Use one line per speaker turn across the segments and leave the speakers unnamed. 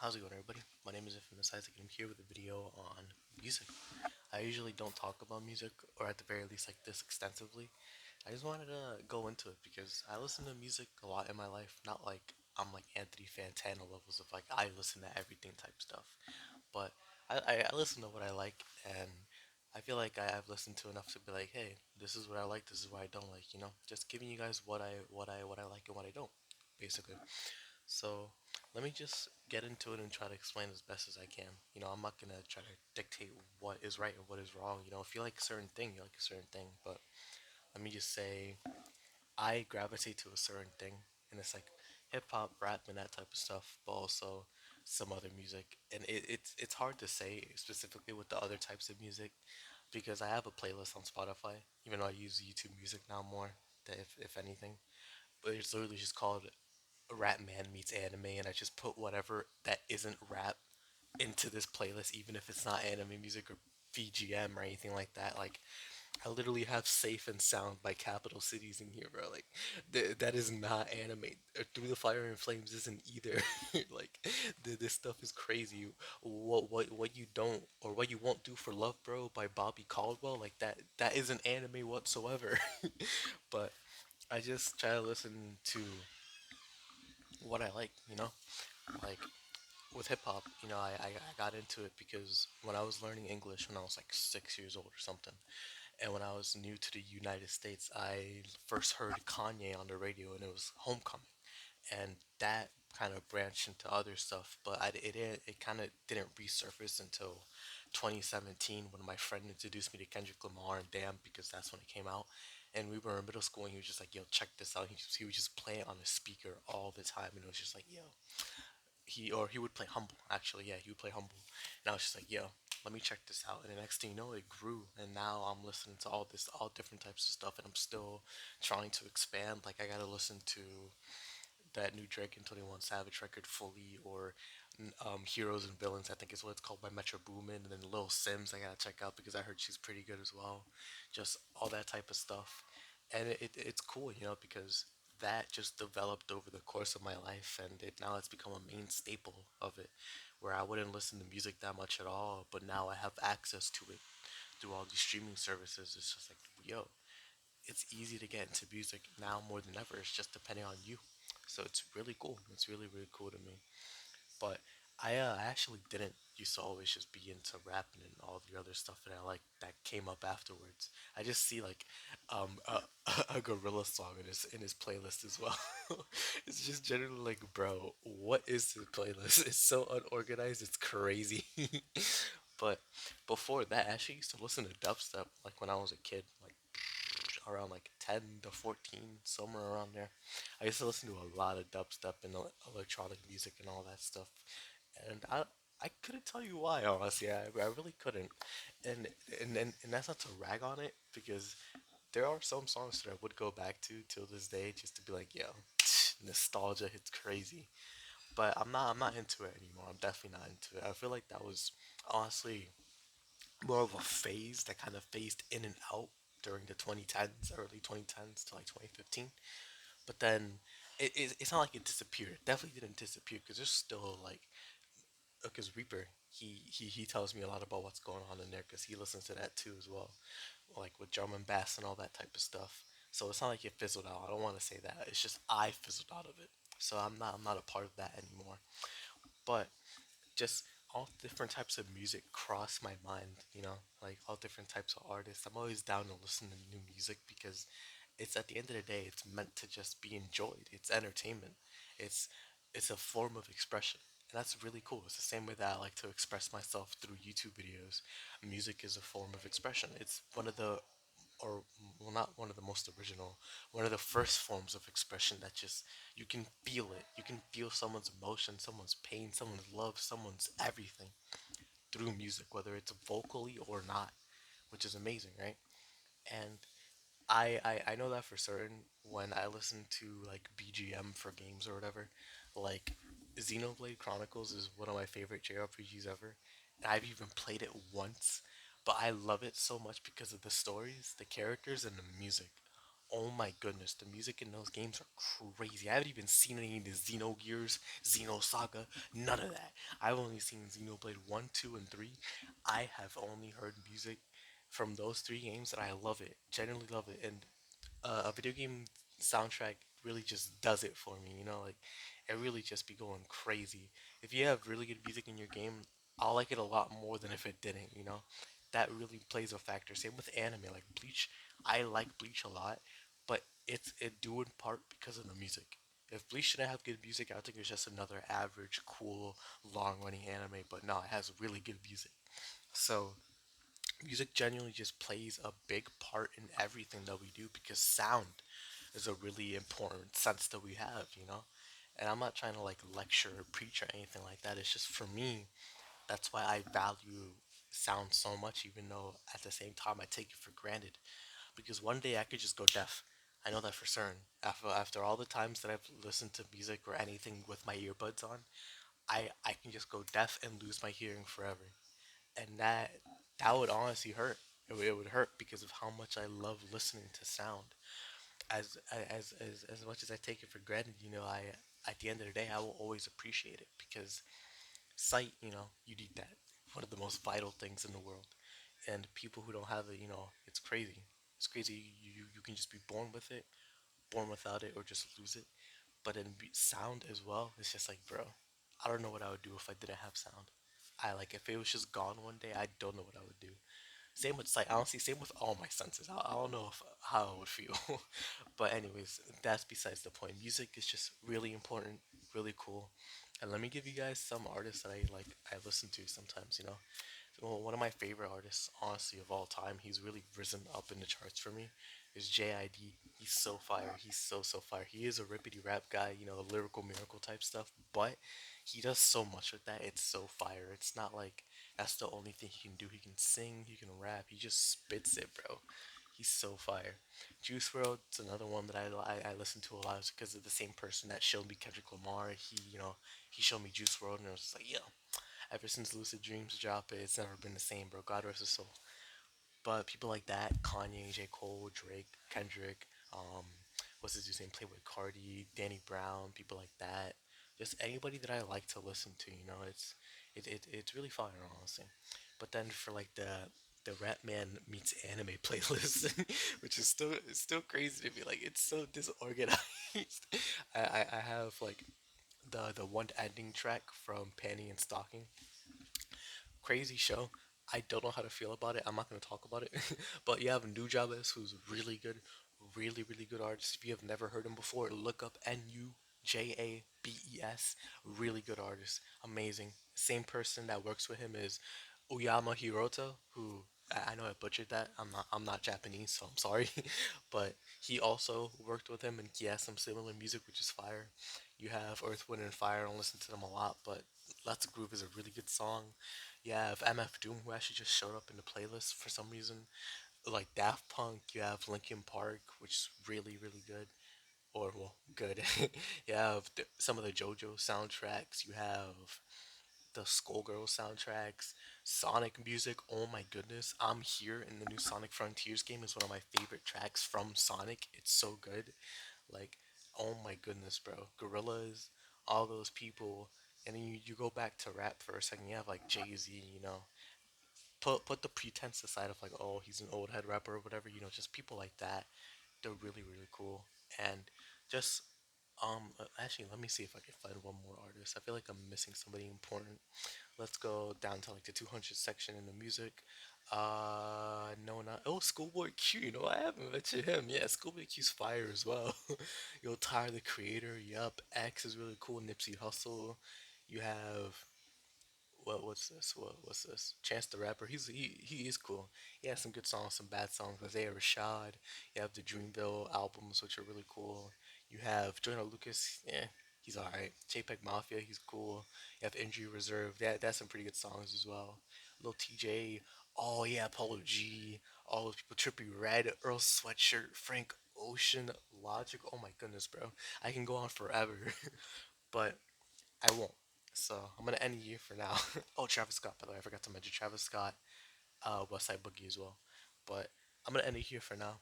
How's it going, everybody? My name is Infamous Isaac, and I'm here with a video on music. I usually don't talk about music, or at the very least like this extensively. I just wanted to go into it because I listen to music a lot in my life. Not like I'm like Anthony Fantana levels of like I listen to everything type stuff, but I listen to what I like, and I feel like I've listened to enough to be like, hey, this is what I like, this is what I don't like. Just giving you guys what I like and what I don't, basically. So let me just get into it and try to explain as best as I can. I'm not gonna try to dictate what is right and what is wrong. If you like a certain thing, you like a certain thing. But let me just say I gravitate to a certain thing, and it's like hip hop, rap, and that type of stuff, but also some other music. And it's hard to say specifically with the other types of music because I have a playlist on Spotify, even though I use YouTube Music now more, if anything. But it's literally just called Rap Man meets anime, and I just put whatever that isn't rap into this playlist, even if it's not anime music or VGM or anything like that. Like, I literally have Safe and Sound by Capital Cities in here, bro. Like, that is not anime. Through the Fire and Flames isn't either. Like, this stuff is crazy. What you don't or what you won't do for love, bro, by Bobby Caldwell, like that isn't anime whatsoever. But I just try to listen to what I like. Like with hip hop, I got into it because when I was learning English when I was like 6 years old or something, and when I was new to the United States, I first heard Kanye on the radio, and it was Homecoming, and that kind of branched into other stuff, but it kind of didn't resurface until 2017 when my friend introduced me to Kendrick Lamar and Damn because that's when it came out. And we were in middle school, and he was just like, "Yo, check this out." He would just play it on the speaker all the time, and it was just like, "Yo, he would play Humble, actually. Yeah, he would play Humble." And I was just like, yo, let me check this out. And the next thing you know, it grew, and now I'm listening to all different types of stuff, and I'm still trying to expand. Like, I gotta listen to that new Drake and 21 Savage record fully, or Heroes and Villains, I think is what it's called, by Metro Boomin. And then Lil Sims I gotta check out because I heard she's pretty good as well. Just all that type of stuff. And it's cool, because that just developed over the course of my life, and now it's become a main staple of it, where I wouldn't listen to music that much at all, but now I have access to it through all these streaming services. It's just like, yo, it's easy to get into music now more than ever. It's just depending on you. So it's really cool. It's really, really cool to me. But I actually didn't used to always just be into rapping and all the other stuff that I like that came up afterwards. I just see like a gorilla song in his playlist as well. It's just generally like, bro, what is this playlist? It's so unorganized. It's crazy. But before that, I actually used to listen to dubstep like when I was a kid, like around like 10 to 14, somewhere around there. I used to listen to a lot of dubstep and electronic music and all that stuff. And I couldn't tell you why, honestly. I really couldn't. And that's not to rag on it because there are some songs that I would go back to till this day just to be like, yo, nostalgia hits crazy. But I'm not into it anymore. I'm definitely not into it. I feel like that was honestly more of a phase that kind of phased in and out during the 2010s, early 2010s to like 2015. But then it's not like it disappeared. It definitely didn't disappear because there's still like, because Reaper, he tells me a lot about what's going on in there because he listens to that too as well, like with drum and bass and all that type of stuff. So it's not like it fizzled out. I don't want to say that. It's just I fizzled out of it. So I'm not a part of that anymore. But just all different types of music cross my mind, like all different types of artists. I'm always down to listen to new music because it's at the end of the day, it's meant to just be enjoyed. It's entertainment. It's it's a form of expression. And that's really cool. It's the same way that I like to express myself through YouTube videos. Music is a form of expression. It's one of the or well, not one of the most original, one of the first forms of expression that just you can feel it. You can feel someone's emotion, someone's pain, someone's love, someone's everything through music, whether it's vocally or not, which is amazing, right? And I know that for certain when I listen to like BGM for games or whatever. Like Xenoblade Chronicles is one of my favorite JRPGs ever. And I've even played it once, but I love it so much because of the stories, the characters, and the music. Oh my goodness, the music in those games are crazy. I haven't even seen any of the Xenogears, Xenosaga, none of that. I've only seen Xenoblade 1, 2, and 3. I have only heard music from those three games and I love it. Genuinely love it. And a video game soundtrack really just does it for me, like it really just be going crazy. If you have really good music in your game, I'll like it a lot more than if it didn't. That really plays a factor. Same with anime, like Bleach. I like Bleach a lot, but it due in part because of the music. If Bleach didn't have good music, I would think it's just another average, cool, long-running anime. But no, it has really good music. So music genuinely just plays a big part in everything that we do because sound is a really important sense that we have. And I'm not trying to like lecture or preach or anything like that. It's just for me, that's why I value sound so much, even though at the same time I take it for granted. Because one day I could just go deaf. I know that for certain. After all the times that I've listened to music or anything with my earbuds on, I can just go deaf and lose my hearing forever. And that would honestly hurt. It would hurt because of how much I love listening to sound. As much as I take it for granted, I at the end of the day I will always appreciate it because sight, you need that. One of the most vital things in the world. And people who don't have it, it's crazy. It's crazy. You can just be born with it, born without it, or just lose it. But in sound as well, it's just like, bro, I don't know what I would do if I didn't have sound. I like if it was just gone one day, I don't know what I would do. Same with sight, honestly. Same with all my senses. I don't know how I would feel. But anyways, that's besides the point. Music is just really important, really cool. And let me give you guys some artists that I like. I listen to sometimes. Well, one of my favorite artists, honestly, of all time, he's really risen up in the charts for me, is JID. He's so fire. He's so fire. He is a rippity rap guy, lyrical miracle type stuff, but he does so much with that. It's so fire. It's not like that's the only thing he can do. He can sing, he can rap, he just spits it, bro. He's so fire. Juice WRLD's another one that I listen to a lot because of the same person that showed me Kendrick Lamar. He showed me Juice WRLD, and I was just like, yo, ever since Lucid Dreams dropped, it's never been the same, bro. God rest his soul. But people like that, Kanye, J. Cole, Drake, Kendrick, um, what's his name? Playboy Cardi, Danny Brown, people like that. Just anybody that I like to listen to, it's really fire, honestly. But then for like the Rap Man meets anime playlist, which is still it's still crazy to me. Like it's so disorganized. I have like the one ending track from Panty and Stocking. Crazy show. I don't know how to feel about it. I'm not going to talk about it. But you have Nujabes, who's really good, really good artist. If you have never heard him before, look up Nujabes. Really good artist. Amazing. Same person that works with him is Uyama Hirota, who I know I butchered that. I'm not Japanese, so I'm sorry. But he also worked with him and he has some similar music which is fire. You have Earth, Wind and Fire. I don't listen to them a lot, but Let's Groove is a really good song. You have MF Doom who actually just showed up in the playlist for some reason. Like Daft Punk, you have Linkin Park, which is really good. Or well, good. You have some of the JoJo soundtracks. You have the Skullgirl soundtracks, Sonic music. Oh my goodness, I'm Here in the new Sonic Frontiers game is one of my favorite tracks from Sonic. It's so good. Like, oh my goodness, bro. Gorillas, all those people. And then you go back to rap for a second. You have like Jay Z, put the pretense aside of like, oh, he's an old head rapper or whatever. Just people like that. They're really cool. And just actually, let me see if I can find one more artist. I feel like I'm missing somebody important. Let's go down to like the 200 section in the music. No, not Schoolboy Q. I haven't mentioned him. Yeah, Schoolboy Q's fire as well. Tyler the Creator. Yup, X is really cool. Nipsey Hussle. You have what's this? What's this? Chance the Rapper. He is cool. He has some good songs, some bad songs. Isaiah Rashad. You have the Dreamville albums, which are really cool. You have Joyner Lucas. Yeah, he's alright. JPEG Mafia. He's cool. You have Injury Reserve. That's some pretty good songs as well. Lil TJ. Oh yeah, Polo G. All those people. Trippy Red. Earl Sweatshirt. Frank Ocean. Logic. Oh my goodness, bro. I can go on forever. But I won't. So I'm gonna end you for now. Oh, Travis Scott, by the way, I forgot to mention Travis Scott, West Side Boogie as well. But I'm gonna end it here for now.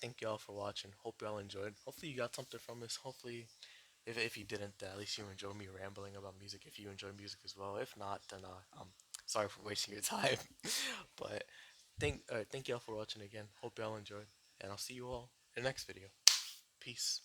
thank y'all for watching. Hope y'all enjoyed. Hopefully you got something from this. Hopefully, if you didn't, at least you enjoyed me rambling about music. If you enjoy music as well, if not, then sorry for wasting your time. But thank y'all for watching again. Hope y'all enjoyed, and I'll see you all in the next video. Peace.